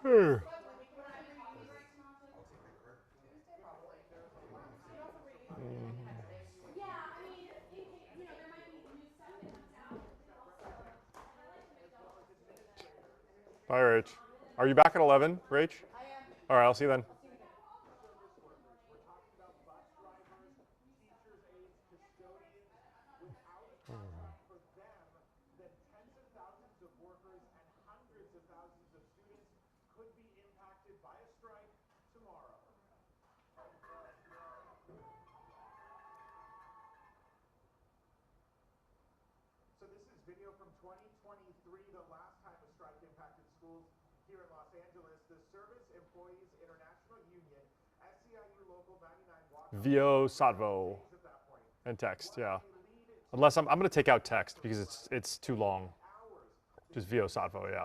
Hmm. Bye, Rach. Are you back at 11, Rach? All right, I'll see you then. VO, Satvo, and text, yeah. Unless I'm going to take out text because it's too long. Just VO, Satvo, yeah.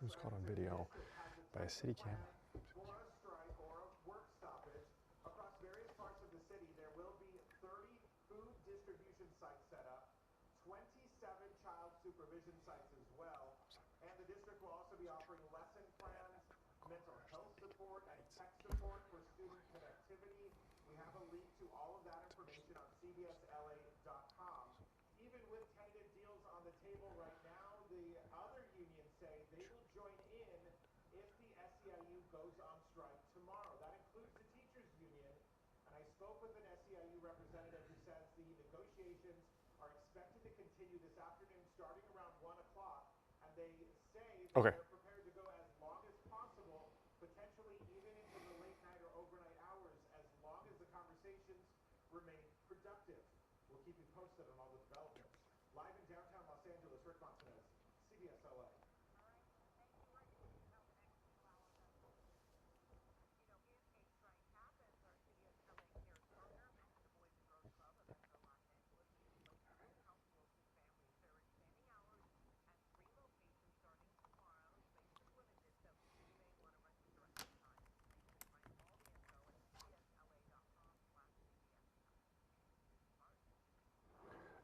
It was caught on video by a city camera. Okay.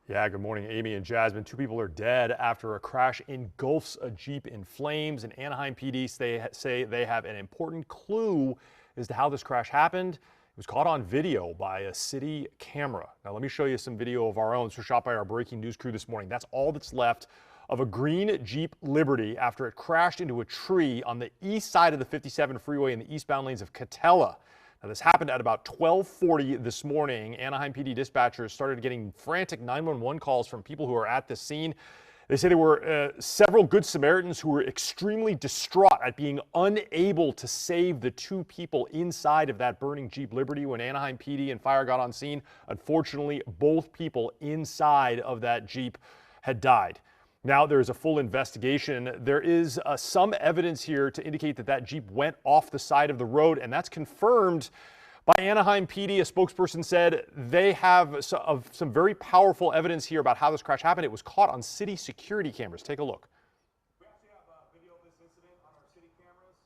Yeah, good morning, Amy and Jasmine. Two people are dead after a crash engulfs a Jeep in flames. And Anaheim PD say they have an important clue as to how this crash happened. It was caught on video by a city camera. Now, let me show you some video of our own. This was shot by our breaking news crew this morning. That's all that's left of a green Jeep Liberty after it crashed into a tree on the east side of the 57 freeway in the eastbound lanes of Catella. Now, this happened at about 12:40 this morning. Anaheim PD dispatchers started getting frantic 911 calls from people who are at the scene. They say there were several Good Samaritans who were extremely distraught at being unable to save the two people inside of that burning Jeep Liberty when Anaheim PD and fire got on scene. Unfortunately, both people inside of that Jeep had died. Now there's a full investigation. There is some evidence here to indicate that that Jeep went off the side of the road, and that's confirmed by Anaheim PD. A spokesperson said they have some very powerful evidence here about how this crash happened. It was caught on city security cameras. Take a look. We actually have video of this incident on our city cameras.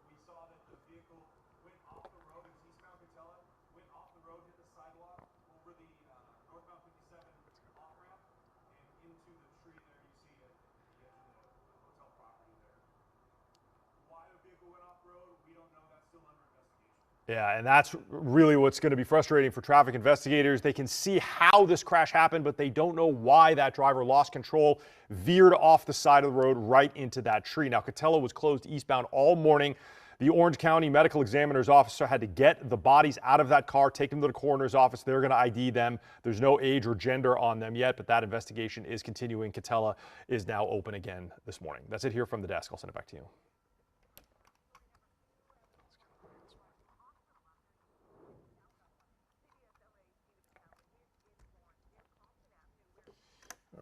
We saw that the vehicle went off the road. It was eastbound Catella, went off the road, hit the sidewalk over the northbound 57 off-ramp, and into the tree there you see at the edge of the hotel property there. Why the vehicle went off-road, we don't know. That's still under investigation. Yeah, and that's really what's going to be frustrating for traffic investigators. They can see how this crash happened, but they don't know why that driver lost control, veered off the side of the road right into that tree. Now, Catella was closed eastbound all morning. The Orange County Medical Examiner's officer had to get the bodies out of that car, take them to the coroner's office. They're going to ID them. There's no age or gender on them yet, but that investigation is continuing. Catella is now open again this morning. That's it here from the desk. I'll send it back to you.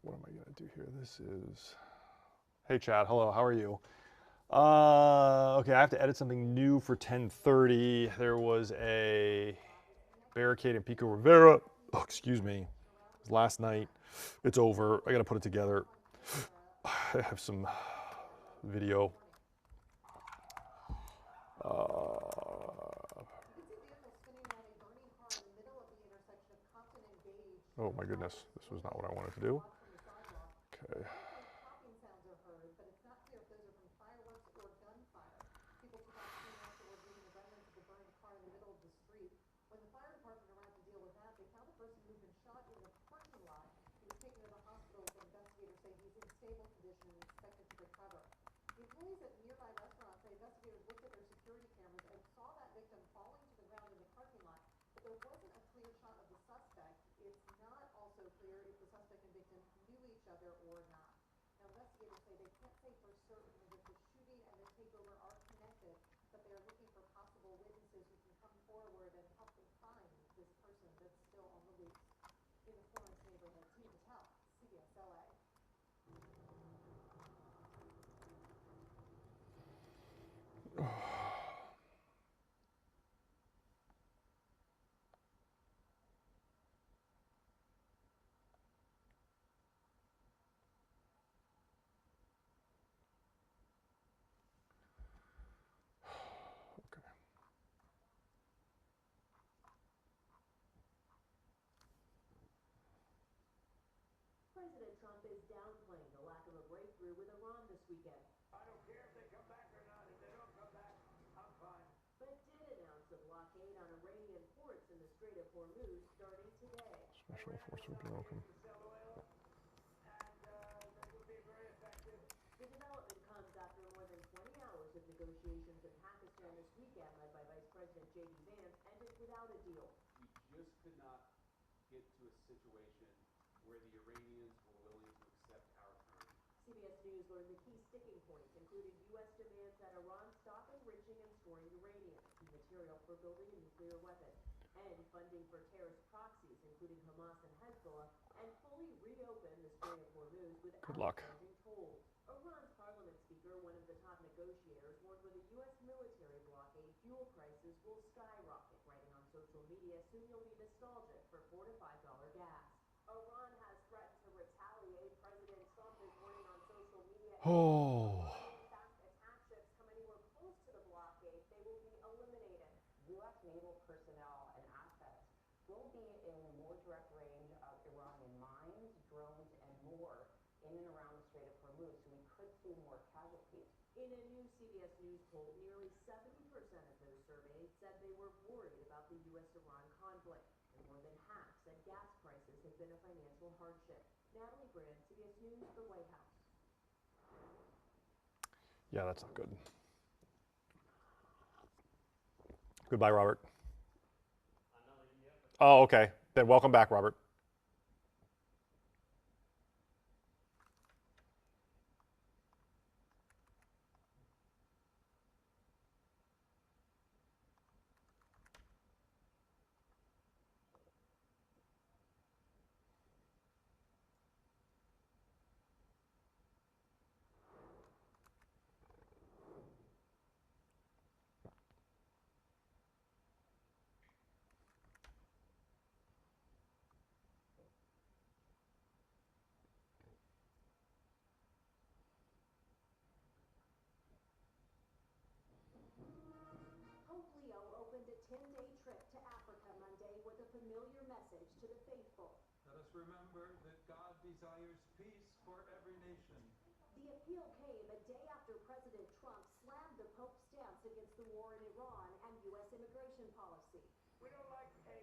What am I going to do here? This is, hey Chad, hello, how are you? Okay, I have to edit something new for 10:30. There was a barricade in Pico Rivera. Oh, excuse me. It was last night. It's over. I got to put it together. I have some video. Oh my goodness, this was not what I wanted to do. Okay. President Trump is downplaying the lack of a breakthrough with Iran this weekend. I don't care if they come back or not. If they don't come back, I'm fine. But did announce a blockade on Iranian ports in the Strait of Hormuz starting today. Special enforcement bureau. The development comes after more than 20 hours of negotiations in Pakistan this weekend, led by Vice President J.D. Vance, ended without a deal. We just could not get to a situation where the Iranians were willing to accept our terms. CBS News learned the key sticking points, including U.S. demands that Iran stop enriching and storing uranium, key material for building a nuclear weapon, and funding for terrorist proxies, including Hamas and Hezbollah, and fully reopen the Strait of Hormuz without charging tolls. Iran's parliament speaker, one of the top negotiators, warned with a U.S. military blockade, fuel prices will skyrocket, writing on social media, soon you'll be nostalgic for $4 to $5 gas. Iran has threatened to retaliate. President Trump is warning on social media. Oh. Fast attack ships come anywhere close to the blockade, they will be eliminated. U.S. naval personnel and assets will be in more direct range of Iranian mines, drones, and more in and around the Strait of Hormuz, so we could see more casualties. In a new CBS News poll, nearly 70% of those surveyed said they were worried about the U.S.-Iran conflict, and more than half said gas prices have been a financial hardship. Natalie Brand, CBS News, the White House. Yeah, that's not good. Goodbye, Robert. Oh, okay. Then welcome back, Robert. Pope Leo opened a 10-day trip to Africa Monday with a familiar message to the faithful. Let us remember that God desires peace for every nation. The appeal came a day after President Trump slammed the Pope's stance against the war in Iran and U.S. immigration We don't like a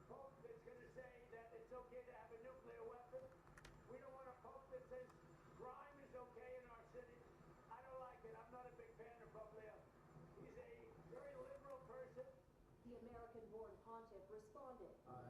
pope that's going to say that it's okay to have a nuclear weapon. We don't want a pope that says crime is okay in our city. I don't like it. I'm not a big fan of Pope Leo. He's a very liberal person. The American-born pontiff responded, I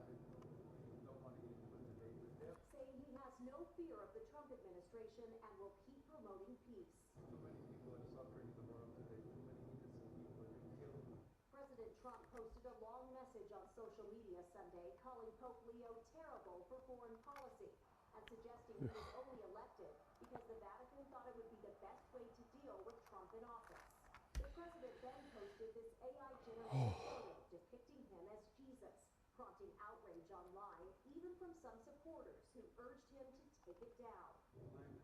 don't want to get into a debate with him. saying he has no fear of the Trump administration and will keep promoting peace. Too many people are suffering in the world today. Too many innocent people are being killed. President Trump posted a long message on social media Sunday calling Pope Leo terrible for foreign policy and suggesting he was only elected because the Vatican thought it would be the best way to deal with Trump in office. The president then posted this AI-generated photo depicting him as Jesus, prompting outrage online, even from some supporters who urged him to take it down.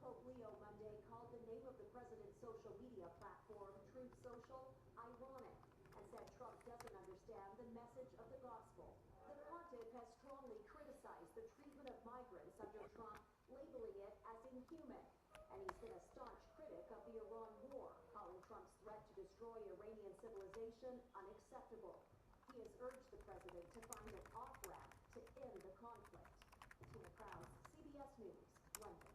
Pope Leo Monday called the name of the president's social media platform, Truth Social, ironic, and said Trump doesn't understand the message of the gospel. The pontiff has strongly criticized the treatment of migrants under Trump, labeling it as inhuman. And he's been a staunch critic of the Iran war, calling Trump's threat to destroy Iranian civilization unacceptable. He has urged the president to find an off-ramp to end the conflict. Tina Krause, CBS News, London.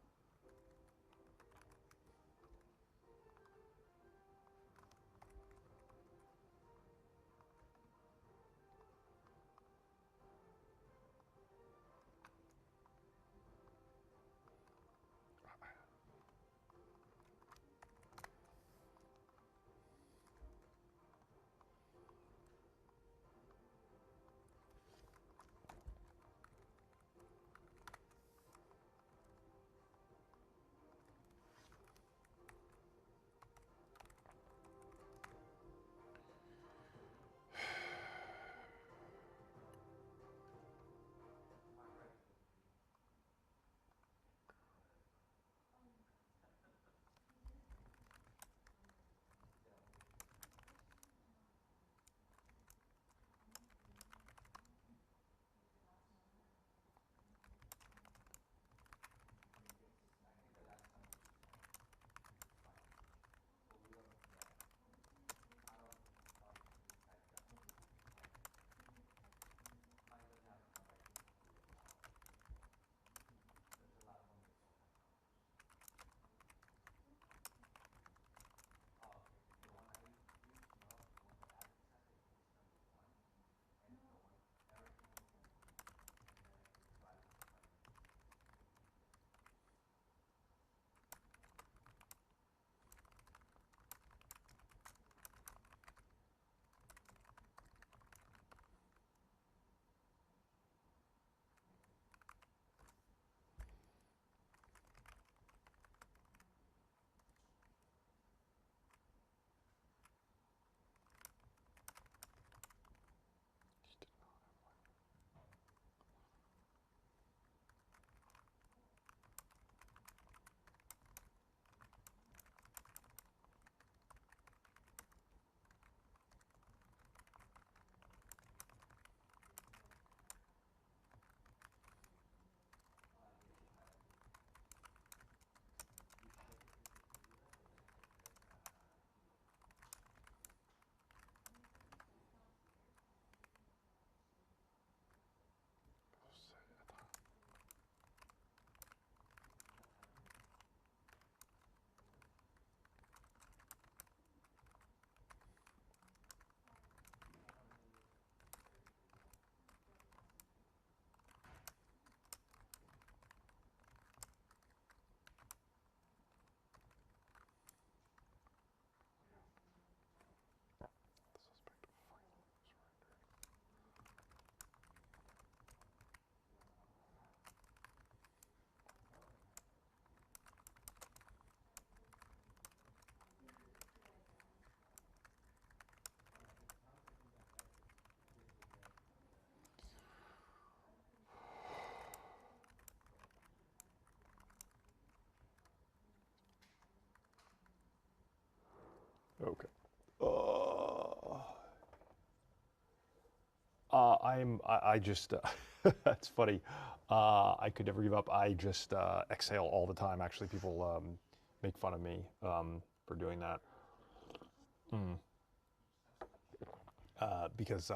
Okay. I just, that's funny. I could never give up. I just exhale all the time. Actually, people make fun of me for doing that. Because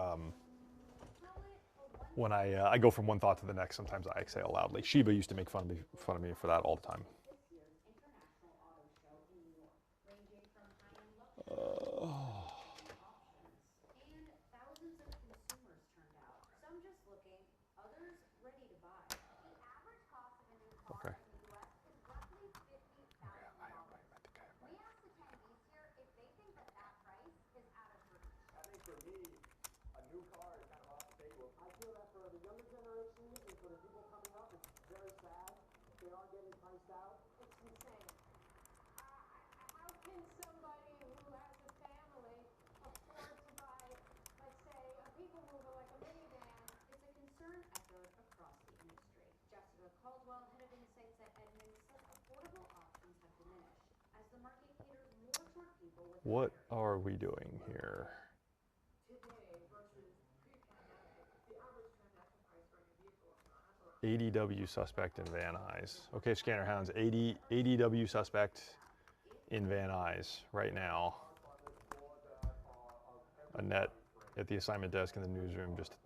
When I go from one thought to the next, sometimes I exhale loudly. Sheba used to make fun of me for that all the time. This year's International Auto Show in New York, ranging from high-end luxury options. And thousands of consumers turned out. Some just looking, others ready to buy. The average cost of a new car Okay. in the U.S. is roughly $50,000. We asked attendees here if they think that that price is out of reach. I think for me, a new car is kind of off the table. I feel that for the younger generation and for the people coming up, it's very sad. They are getting priced out. It's insane. How can somebody who has a family afford to buy, let's say, a people mover like a minivan? It's a concern echoed across the industry. Jessica Caldwell, head of insights at Edmunds, says affordable options have diminished as the market caters more toward people with What higher are we doing here? Today versus pre-pandemic, the average transaction price for a new vehicle is not around ADW suspect in Van Nuys. Okay, scanner hounds. ADW suspect in Van Nuys right now. Annette at the assignment desk in the newsroom just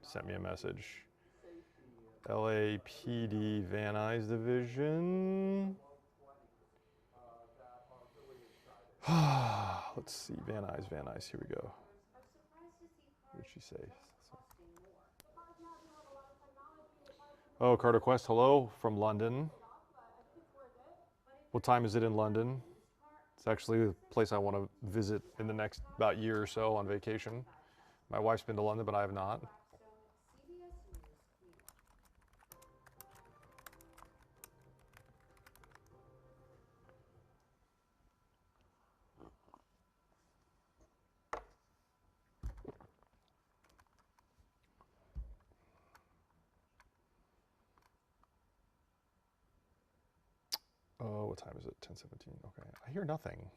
sent me a message. LAPD Van Nuys Division. Let's see, Van Nuys, here we go. are surprised to see What did cars she say? just costing more. Oh, Carter Quest, hello from London. What time is it in London? It's actually the place I want to visit in the next about year or so on vacation. My wife's been to London, but I have not. Blackstone, CBS News, New York. Oh, what time is it? 10:17. Okay, I hear nothing.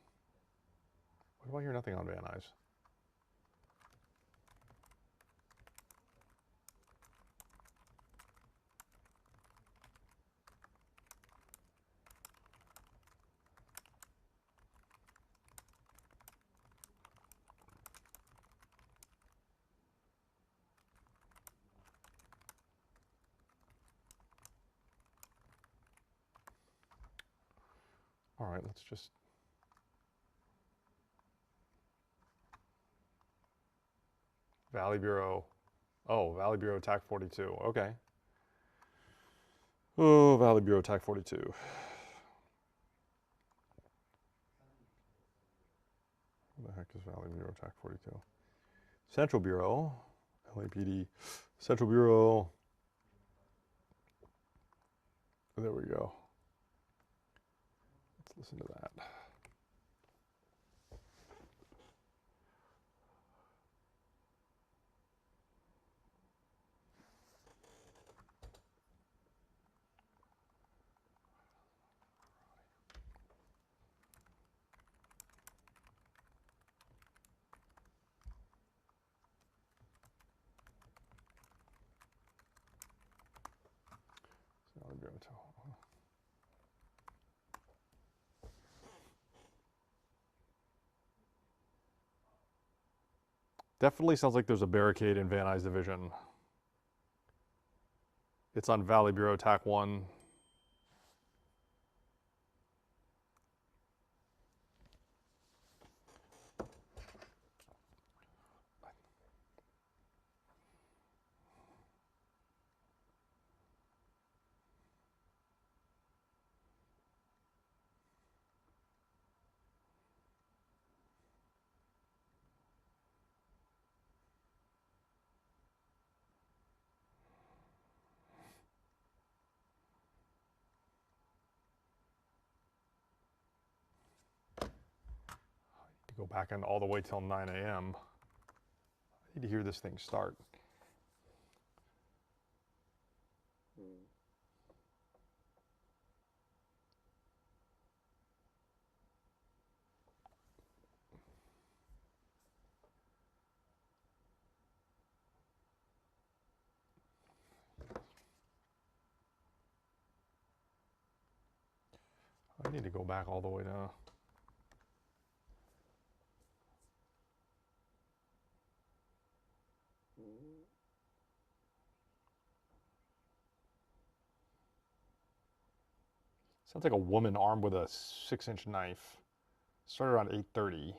Why do I hear nothing on Van Nuys? All right, let's just. Valley Bureau. Oh, Valley Bureau TAC 42. Okay. Oh, Valley Bureau TAC 42. What the heck is Valley Bureau TAC 42? Central Bureau, LAPD, Central Bureau. There we go. Let's listen to that. Valley Bureau TAC. Definitely sounds like there's a barricade in Van Nuys Division. It's on Valley Bureau TAC 1. Go back in all the way till 9 a.m. I need to hear this thing start. I need to go back all the way to. Sounds like a woman armed with a 6-inch knife. Started around 8:30.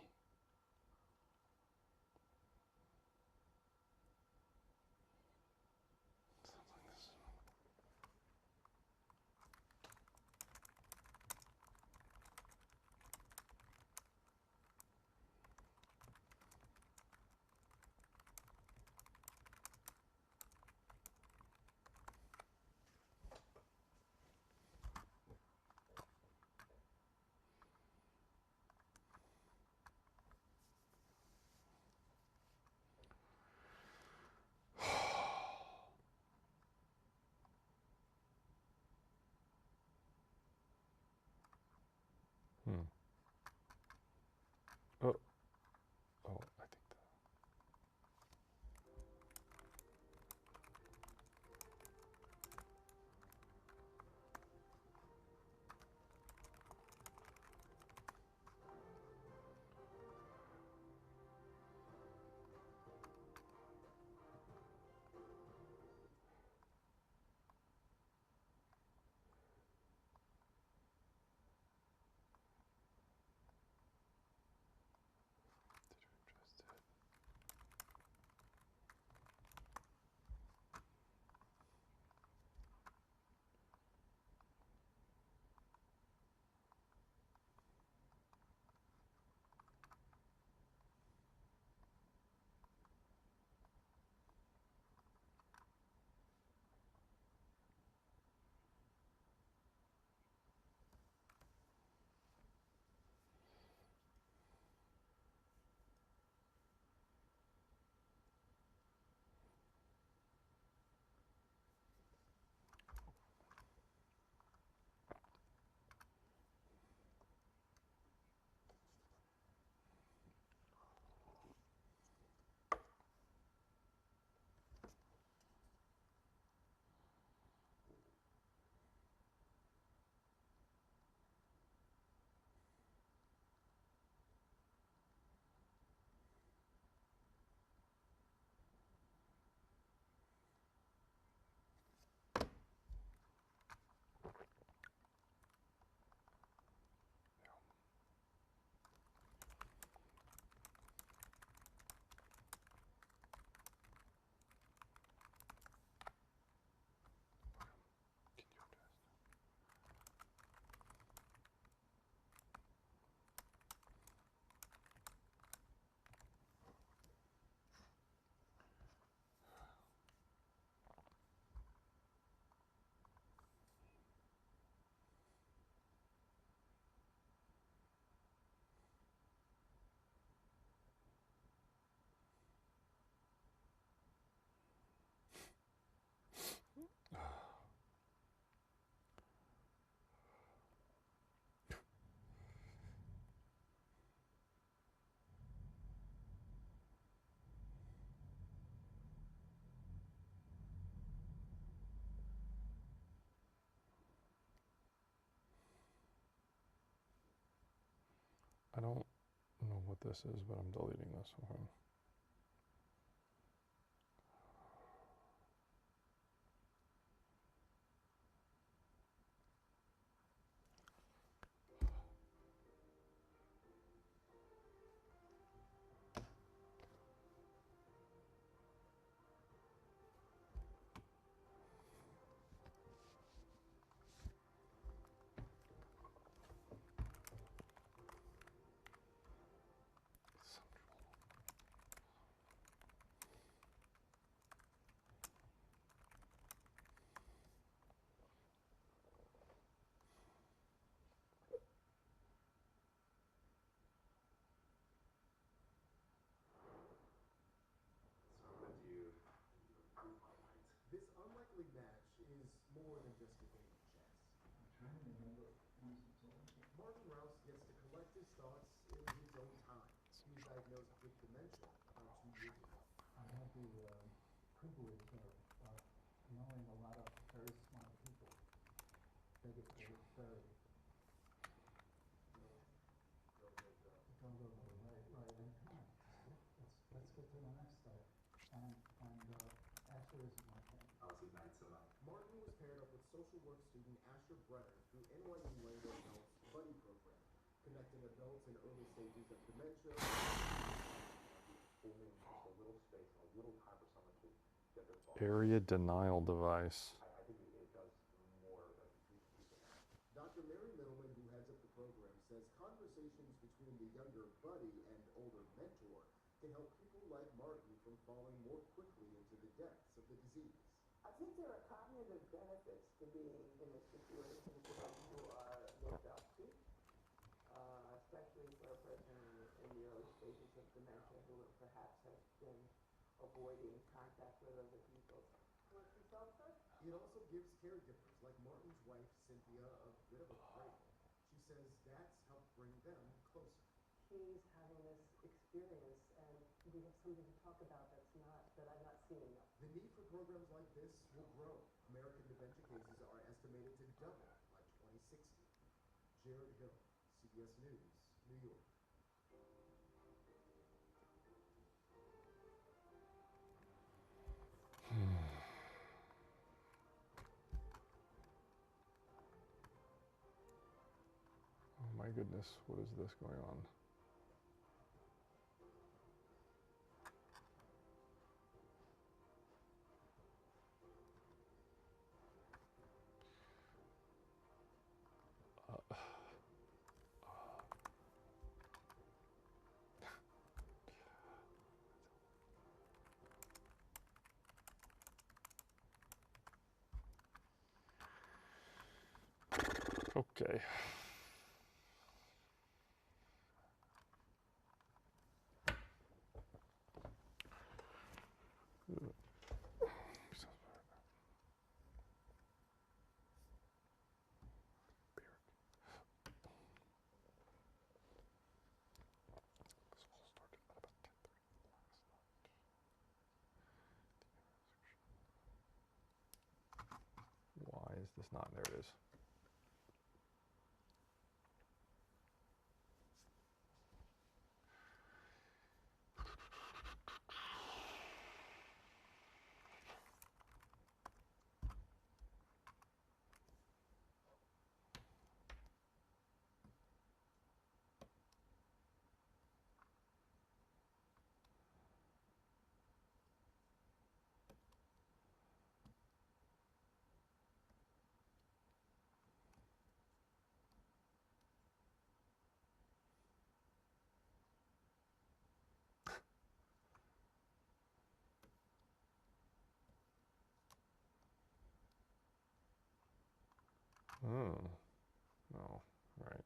Oh, oh, I think that. I don't know what this is, but I'm deleting this. Okay. So I'm gonna do proof my point. This unlikely match is more than just a game of chess. I'm trying to remember who's involved. Martin Rouse gets to collect his thoughts in his own time. He was diagnosed with dementia about 2 years ago. I had the privilege of knowing a lot of very smart people. They get very go, right, and come on, let's get to the next step. And Asher isn't my thing. Oh, see, knights of Martin was paired up with social work student Asher Brenner through NYU Langone Health's Buddy program, connecting adults in early stages of dementia. Only just a little space, a little time for someone to get their thoughts. Area denial device. I think it does more than people. Dr. Mary Middleman, who heads up the program, says conversations between the younger buddy and older mentor can help people like Martin from falling more quickly into the depths of the disease. I think there are cognitive benefits to being in a situation for those who are looked up to, especially for a person in the early stages of dementia who perhaps has been avoiding contact with other people. Want some seltzer? It also gives caregivers like Martin's wife, Cynthia, a bit of a break. She says that's helped bring them closer. He's having this experience, and we have something to talk about that I'm not seeing enough. The need for programs like this will grow. American dementia cases are estimated to double by 2060. Jared Hill, CBS News, New York. Oh my goodness, what is this going on? Okay. Why is this not? There it is. Oh, no, right.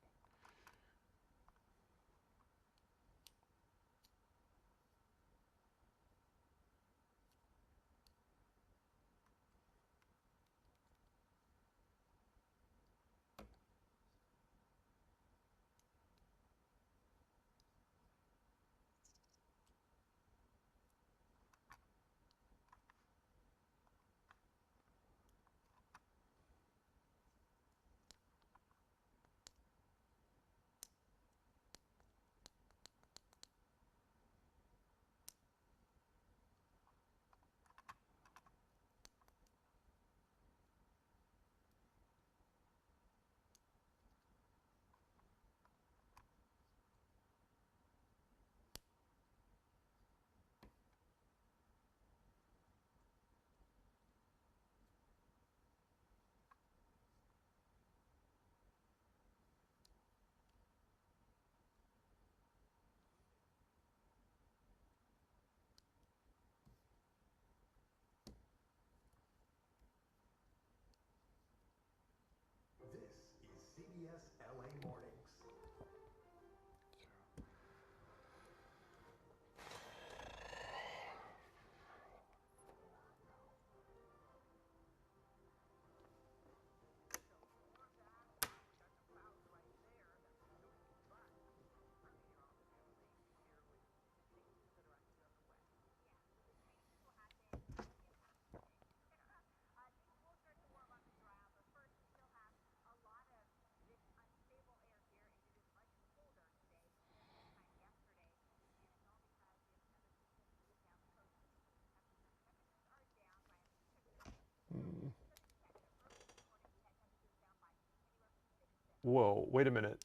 Whoa, wait a minute.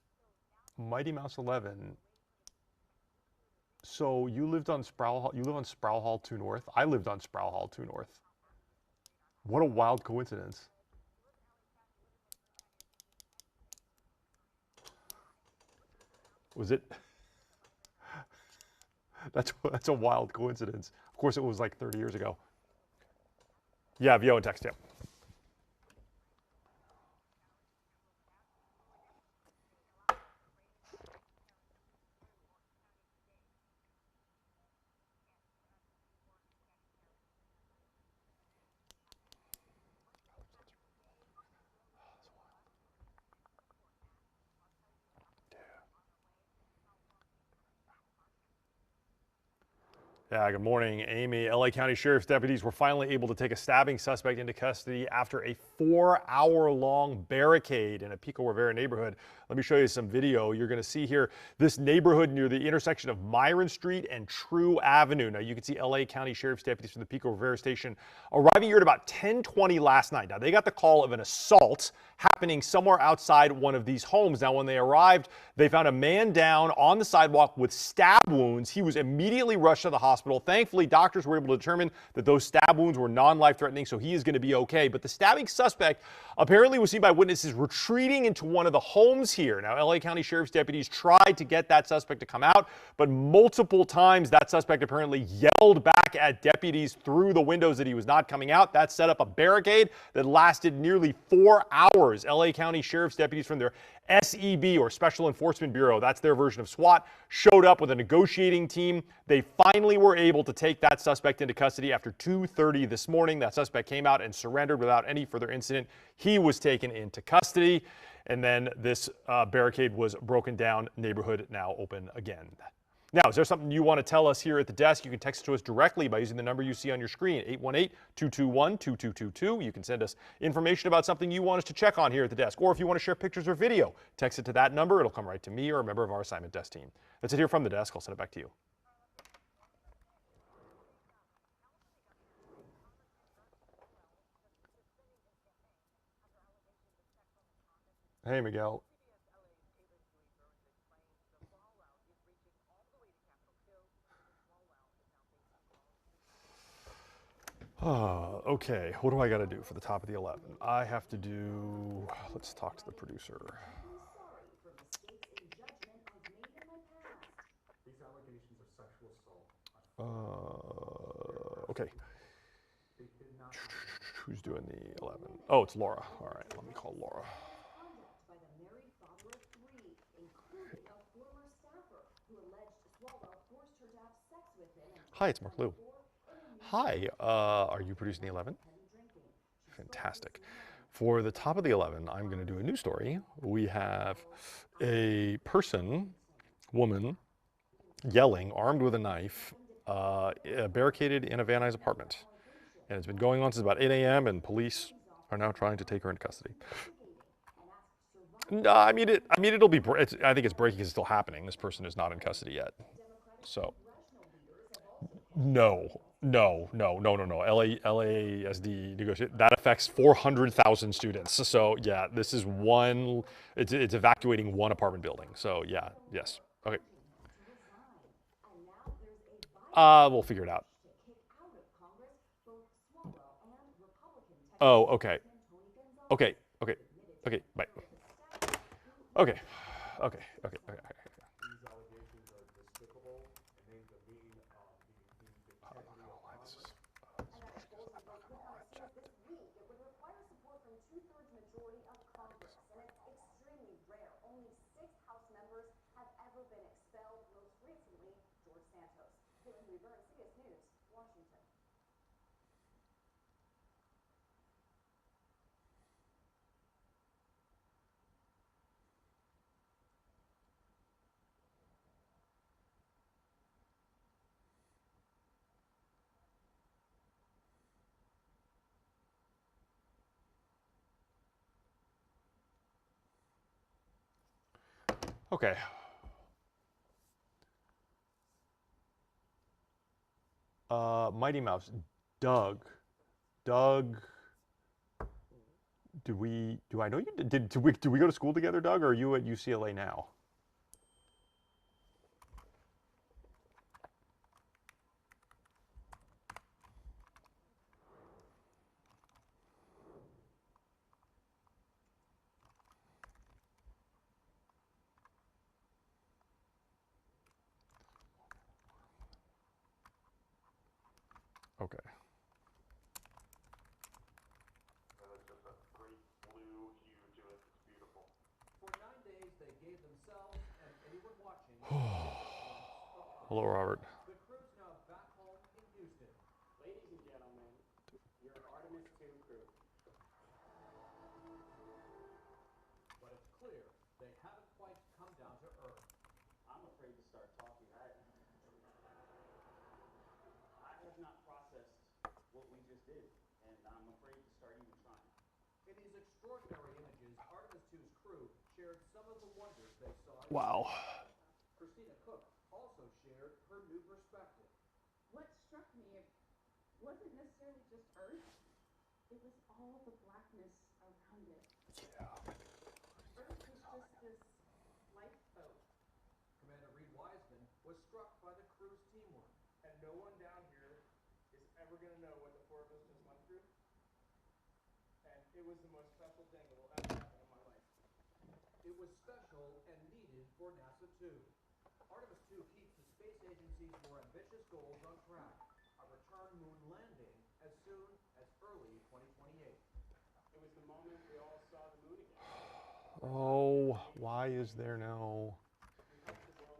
Mighty Mouse 11. So you lived on Sproul Hall, you live on Sproul Hall 2 North? I lived on Sproul Hall 2 North. What a wild coincidence. Was it? That's a wild coincidence. Of course, it was like 30 years ago. Yeah, VO and text, yeah. Yeah, good morning, Amy. LA County Sheriff's deputies were finally able to take a stabbing suspect into custody after a 4-hour-long barricade in a Pico Rivera neighborhood. Let me show you some video. You're going to see here this neighborhood near the intersection of Myron Street and True Avenue. Now, you can see LA County Sheriff's deputies from the Pico Rivera station arriving here at about 10:20 last night. Now, they got the call of an assault happening somewhere outside one of these homes. Now, when they arrived, they found a man down on the sidewalk with stab wounds. He was immediately rushed to the hospital. Thankfully, doctors were able to determine that those stab wounds were non-life threatening, so he is going to be okay. But the stabbing suspect apparently was seen by witnesses retreating into one of the homes here. Now, LA County Sheriff's deputies tried to get that suspect to come out, but multiple times that suspect apparently yelled back at deputies through the windows that he was not coming out. That set up a barricade that lasted nearly 4 hours. LA County Sheriff's deputies from their SEB, or Special Enforcement Bureau, that's their version of SWAT, showed up with a negotiating team. They finally were able to take that suspect into custody after 2:30 this morning. That suspect came out and surrendered without any further incident. He was taken into custody, and then this barricade was broken down. Neighborhood now open again. Now, is there something you want to tell us here at the desk? You can text it to us directly by using the number you see on your screen, 818-221-2222. You can send us information about something you want us to check on here at the desk. Or if you want to share pictures or video, text it to that number. It'll come right to me or a member of our assignment desk team. That's it here from the desk. I'll send it back to you. Hey, Miguel. Okay, what do I got to do for the top of the 11? I have to do, let's talk to the producer. These allegations of sexual assault. Okay. Who's doing the 11? Oh, it's Laura. All right, let me call Laura. Conduct by the married father of 3, including a former staffer who alleged Swalwell forced her to have sex with him. Hi, it's Mark Liu. Hi, are you producing the 11? Fantastic. For the top of the 11, I'm going to do a news story. We have a woman, yelling, armed with a knife, barricaded in a Van Nuys apartment. And it's been going on since about 8 a.m. and police are now trying to take her into custody. No, I mean, it'll be. I think it's breaking because it's still happening. This person is not in custody yet. So, no. LASD negotiate that affects 400,000 students. So yeah, this is one. It's evacuating one apartment building. So yeah, yes. Okay. We'll figure it out. Oh, okay. Okay. Bye. Okay. These allegations are despicable and they demean the This week, it would require support from 2/3 majority of Congress, and it's extremely rare. Only 6 House members have ever been expelled, most recently George Santos. Caitlin Weaver, CBS News, Washington. Okay. Mighty Mouse, Doug, Do I know you? Do we go to school together, Doug, or are you at UCLA now? Okay. There's just a great blue hue to it. It's beautiful. For 9 days, they gave themselves and anyone watching Hello, Robert. the crew's now back home in Houston. Ladies and gentlemen, your Artemis 2 crew. But it's clear they haven't quite come down to earth. I'm afraid to start talking. I have not processed what we just did, and I'm afraid to start even trying. In these extraordinary images, Artemis 2's crew shared some of the wonders they saw. Wow. Christina Cook also shared her new perspective. What struck me, it wasn't necessarily just Earth, it was all the blackness around it. Yeah. Earth was just this lifeboat. Commander Reed Wiseman was struck by the crew's teamwork. And no one down here is ever going to know what the four of us just went through. And it was the most special thing that will ever happen in my life. It was special and needed for NASA too. Artemis 2 keeps the space agency's more ambitious goals on track. A return moon landing as soon as early 2028. It was the moment we all saw the moon again. Oh, why is there no? Four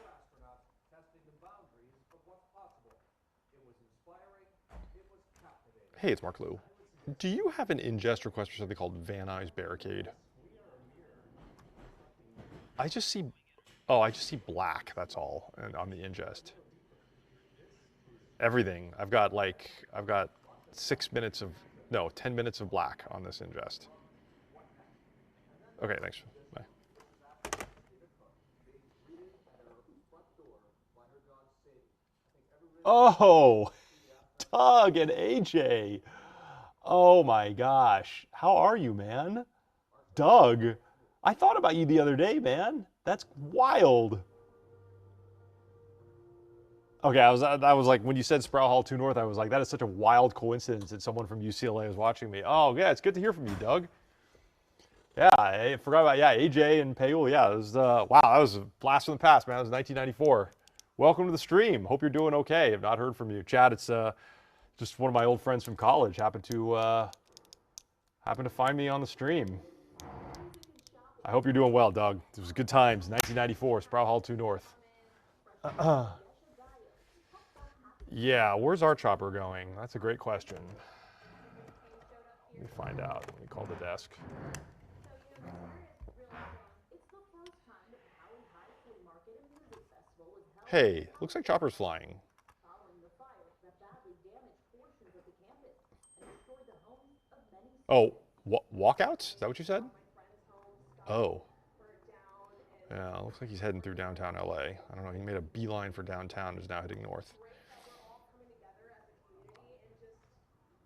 astronauts testing the boundaries of what's possible. It was inspiring. It was captivating. Hey, it's Mark Liu. Do you have an ingest request for something called Van Nuys Barricade? I just see black, that's all, and on the ingest. Everything. I've got 10 minutes of black on this ingest. Okay, thanks. Bye. Oh, Doug and AJ. Oh my gosh. How are you, man? Doug, I thought about you the other day, man. That's wild. Okay, I was like, when you said Sprout Hall 2 North, I was like, that is such a wild coincidence that someone from UCLA is watching me. Oh, yeah, it's good to hear from you, Doug. Yeah, I forgot about, AJ and Payul. Yeah, it was, wow, that was a blast from the past, man. It was 1994. Welcome to the stream. Hope you're doing okay. I've not heard from you. Chad, it's just one of my old friends from college happened to find me on the stream. I hope you're doing well, Doug. It was good times. 1994, Sprout Hall 2 North. Yeah, where's our chopper going? That's a great question. Let me find out. Let me call the desk. Hey, looks like chopper's flying. Oh, walkouts? Is that what you said? Oh. Yeah, looks like he's heading through downtown LA. I don't know, he made a beeline for downtown and is now heading north.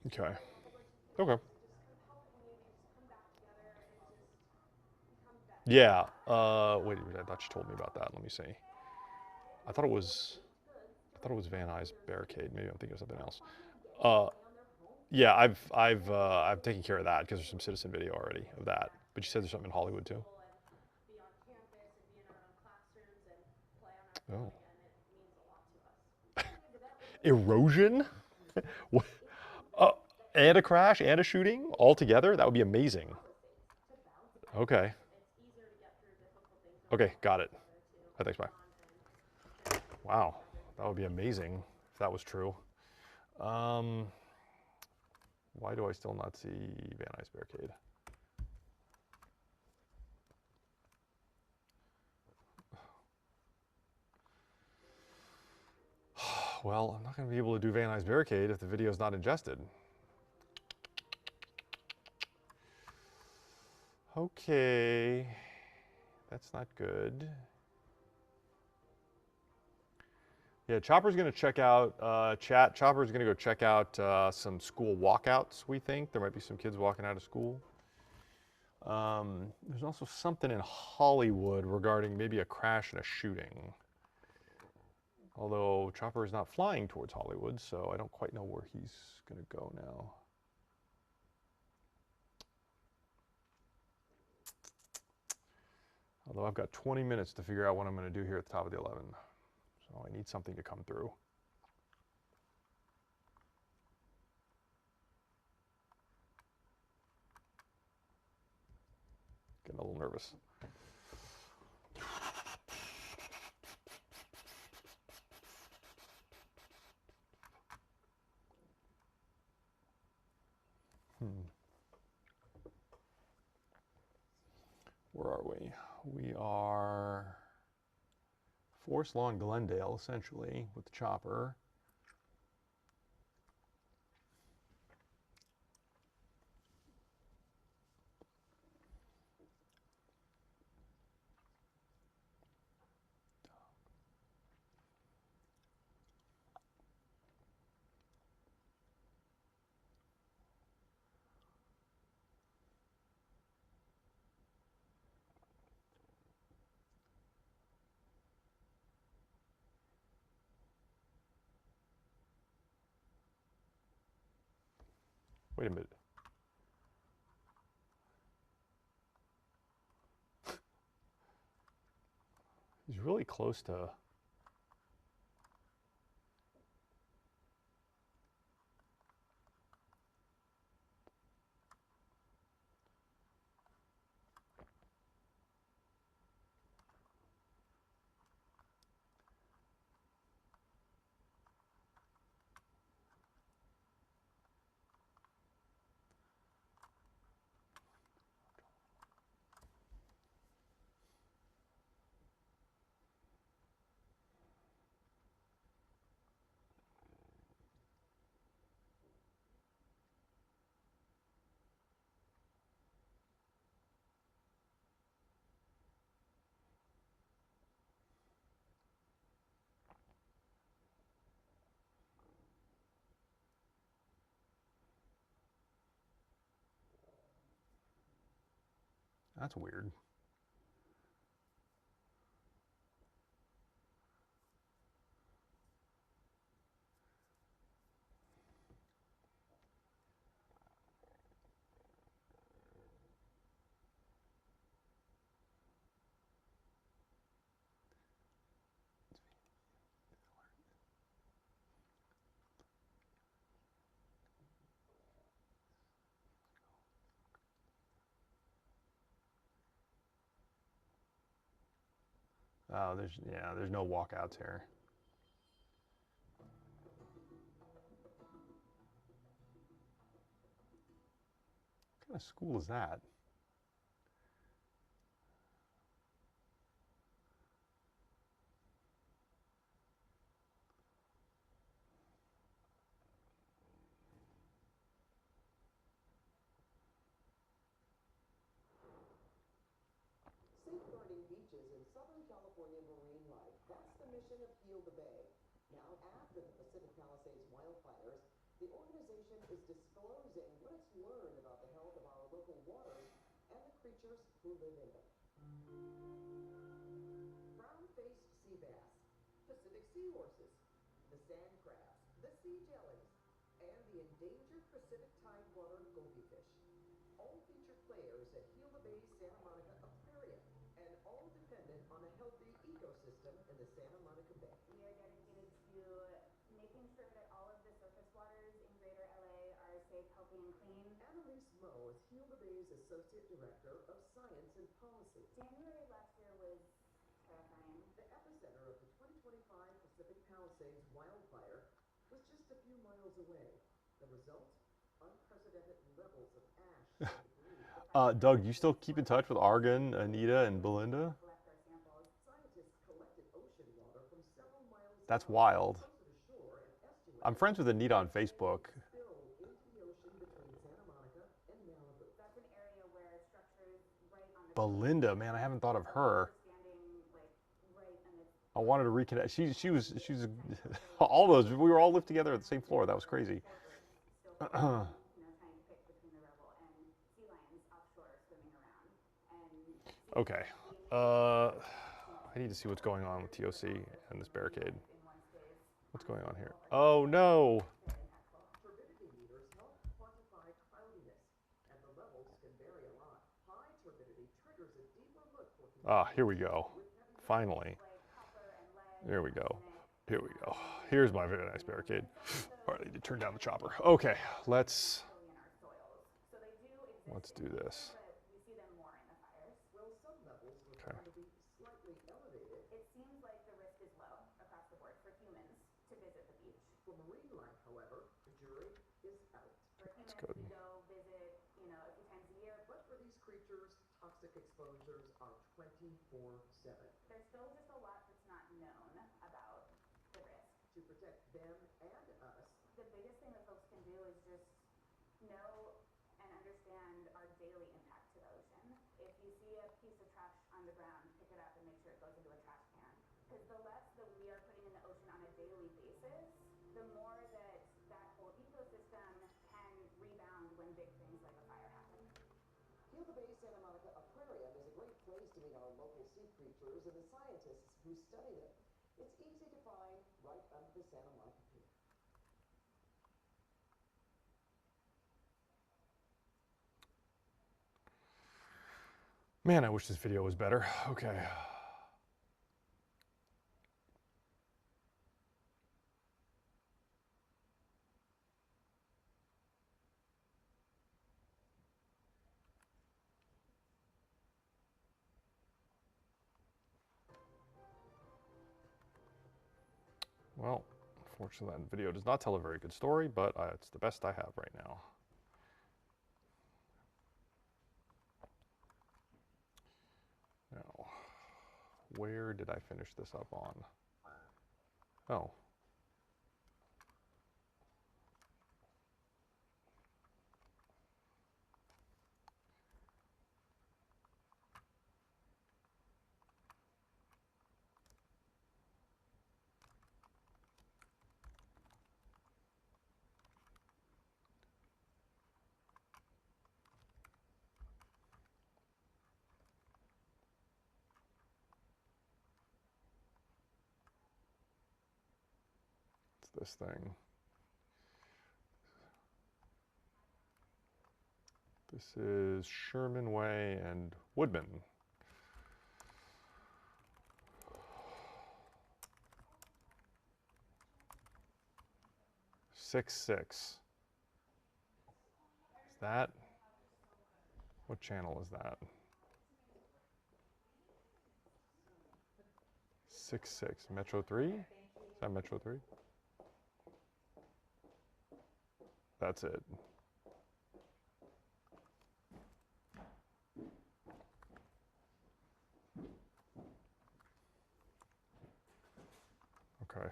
Okay. Okay. Yeah. Wait a minute, I thought you told me about that. Let me see. I thought it was Van Nuys Barricade. Maybe I'm thinking of something else. Yeah, I've taken care of that because there's some citizen video already of that. But you said there's something in Hollywood too. Oh. Erosion? What? And a crash and a shooting all together? That would be amazing. Okay. Okay, got it. Oh, thanks, bye. Wow, that would be amazing if that was true. Why do I still not see Van Nuys Barricade? Well, I'm not going to be able to do Van Nuys Barricade if the video is not ingested. Okay, that's not good. Yeah, Chopper's going to check out, Chopper's going to go check out some school walkouts, we think. There might be some kids walking out of school. There's also something in Hollywood regarding maybe a crash and a shooting. Although Chopper is not flying towards Hollywood, so I don't quite know where he's going to go now. Although I've got 20 minutes to figure out what I'm going to do here at the top of the 11. So I need something to come through. Getting a little nervous. Where are we? We are Forest Lawn, Glendale, essentially, with the Chopper. Wait a minute. He's really close to... That's weird. Oh, there's no walkouts here. What kind of school is that? Safeguarding beaches in Southern California marine life. That's the mission of Heal the Bay. Now, after the Pacific Palisades wildfires, the organization is disclosing what it's learned about the health of our local waters and the creatures who live in them. Brown-faced sea bass, Pacific seahorses, the sand crabs, the sea jellies, and the endangered Pacific tidewater gobyfish. All feature players at Heal the Bay's Santa Monica Aquarium, and all dependent on a healthy ecosystem in the Santa Monica Bay. We are dedicated to making sure that all of the surface waters in Greater LA are safe, healthy, and clean. Annalise Moe is Heal the Bay's Associate Director of Science and Policy. January last year was terrifying. The epicenter of the 2025 Pacific Palisades wildfire was just a few miles away. The result? Unprecedented levels of ash and debris. Doug, you still keep in touch with Argon, Anita, and Belinda? Scientists collected ocean water from several miles That's out, wild. closer to shore, and estimated I'm friends with Anita on Facebook. spill into the ocean between Santa Monica and Malibu. That's an area where structures right on the Belinda, man, I haven't thought of her. standing like right amidst I wanted to reconnect. She was all those. We were all lived together at the same floor. That was crazy. Still trying to pick between the rebel and sea lions offshore swimming around. And Okay. I need to see what's going on with TOC and this barricade. What's going on here? Oh no! Turbidity meters help quantify cloudiness, and the levels can vary a lot. High turbidity triggers a deeper look for Ah, here we go. Finally. There we go. Here we go. Here's my very nice barricade. All right, I need to turn down the chopper. Okay, let's do this. Well, some levels were found to be slightly elevated. It seems like the risk is low across the board for humans to visit the beach. For marine life, however, the jury is out. For humans, good. we go visit, a few times a year. But for these creatures, toxic exposures are 24/7. There's still just a lot that's not known about the risk. To protect them and us, The biggest thing that folks can do is just know and understand our daily impact to the ocean. If you see a piece of trash on the ground, pick it up and make sure it goes into a trash can. Because the less that we are putting in the ocean on a daily basis, the more that whole ecosystem can rebound when big things like a fire happen. Heal the Bay Santa Monica Aquarium is a great place to meet our local sea creatures and the scientists who study them. It's easy to find right under the Santa Monica Pier. Man, I wish this video was better. Okay. Well, unfortunately, that video does not tell a very good story, but it's the best I have right now. Now, where did I finish this up on? Oh. This thing. This is Sherman Way and Woodman. Six. Is that? What channel is that? 6. Metro 3? Is that Metro 3? That's it. Okay.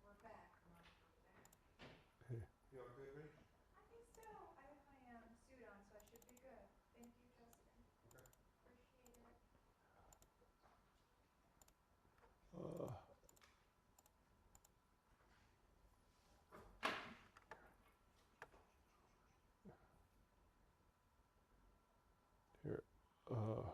We're back, Mark. Hey. You okay, Rich? I think so. I have my suit on, so I should be good. Thank you, Justin. Okay. Appreciate it. Here. Oh.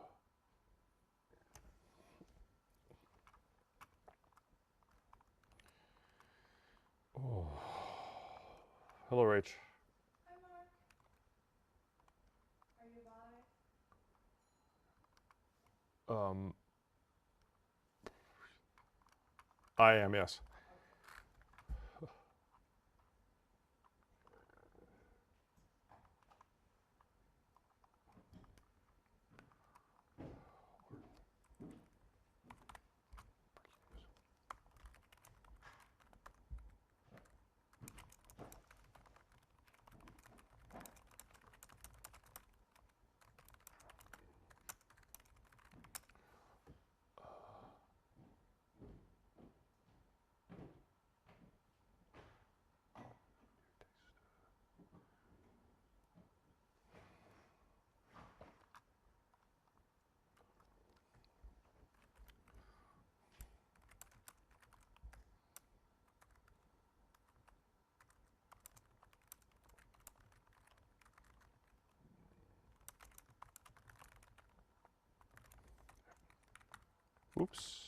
Hello, Rach. Hi, Mark. Are you live? I am, yes. Oops.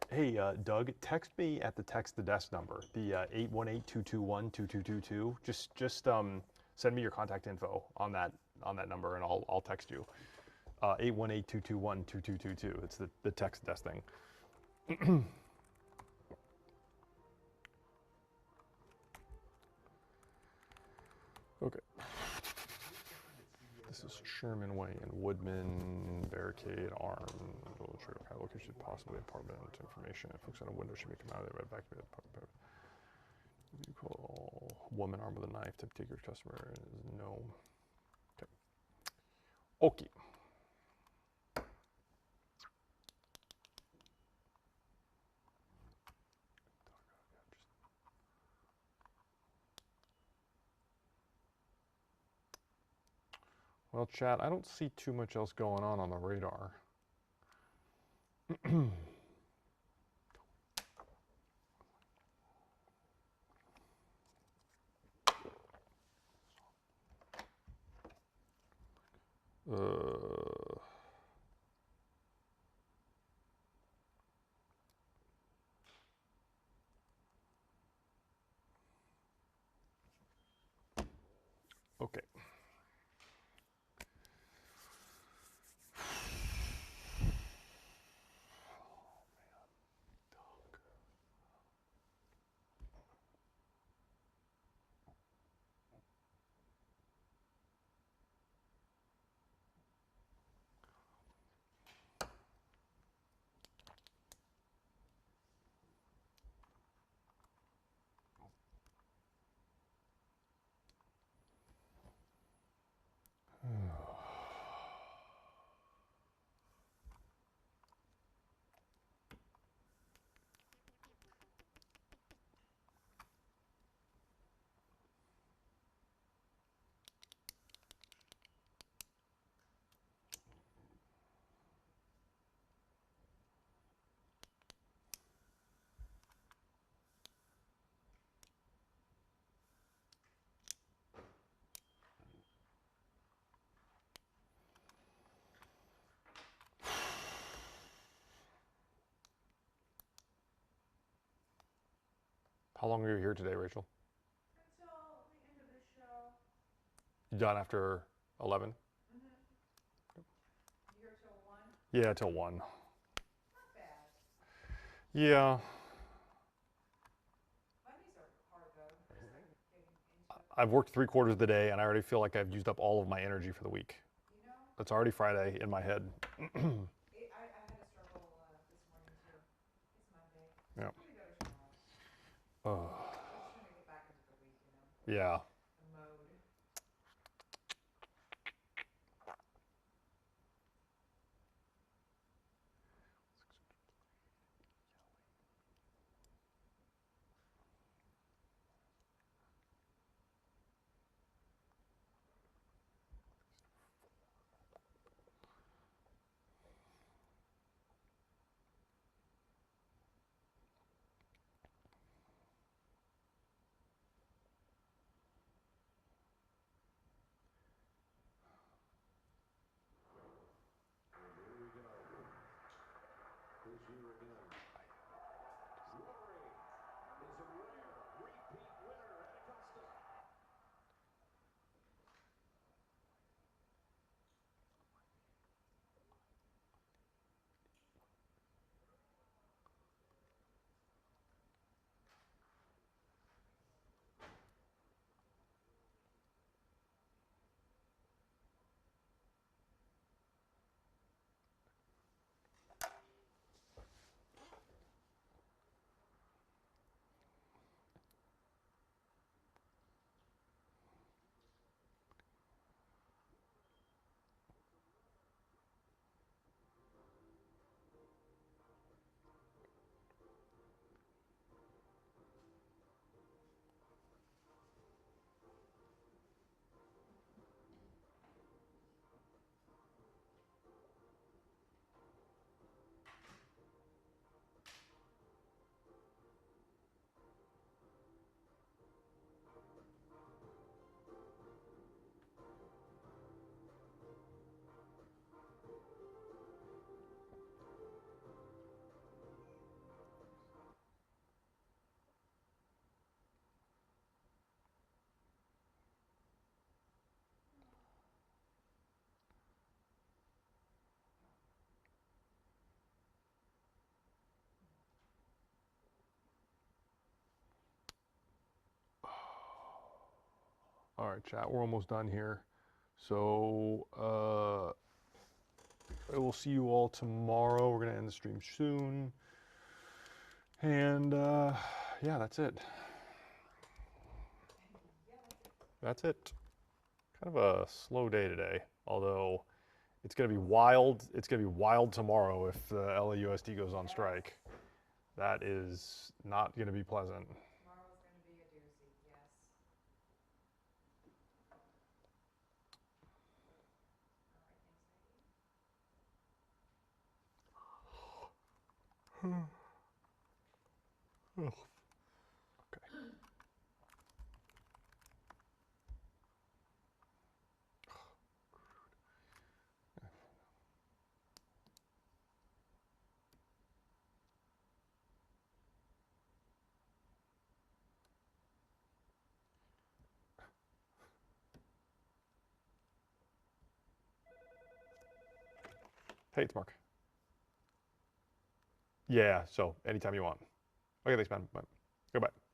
Hey, Doug, text me at the text the desk number, the 818-221-2222. Just send me your contact info on that number, and I'll text you. 818-221-2222. It's the text desk thing. Okay. This is Sherman Way and Woodman, Barricade, Arm, location, possibly apartment information. Folks on a window should be coming out of there right back to the apartment. You call woman armed with a knife to take your customer is no. Okay. Okay. Well, chat, I don't see too much else going on the radar. Okay. How long are you here today, Rachel? Until the end of the show. You done after 11? You here till 1? Yeah, till 1. Not bad. Yeah. Mondays are hard though, just like getting into it. I've worked 3/4 of the day, and I already feel like I've used up all of my energy for the week. You know? It's already Friday in my head. I had a struggle this morning too. It's Monday. Yeah. It'll be better tomorrow. We're just trying to get back into the week, you know? Yeah. The mode. All right, chat, we're almost done here. So I will see you all tomorrow. We're going to end the stream soon. And yeah, that's it. That's it. Kind of a slow day today, although it's going to be wild. It's going to be wild tomorrow if the LAUSD goes on strike. That is not going to be pleasant. Tomorrow's going to be a doozy, yes. All right, thanks, Sadie. Okay. Hey, it's Mark. Yeah, so anytime you want. Okay, thanks, man. Bye. Goodbye.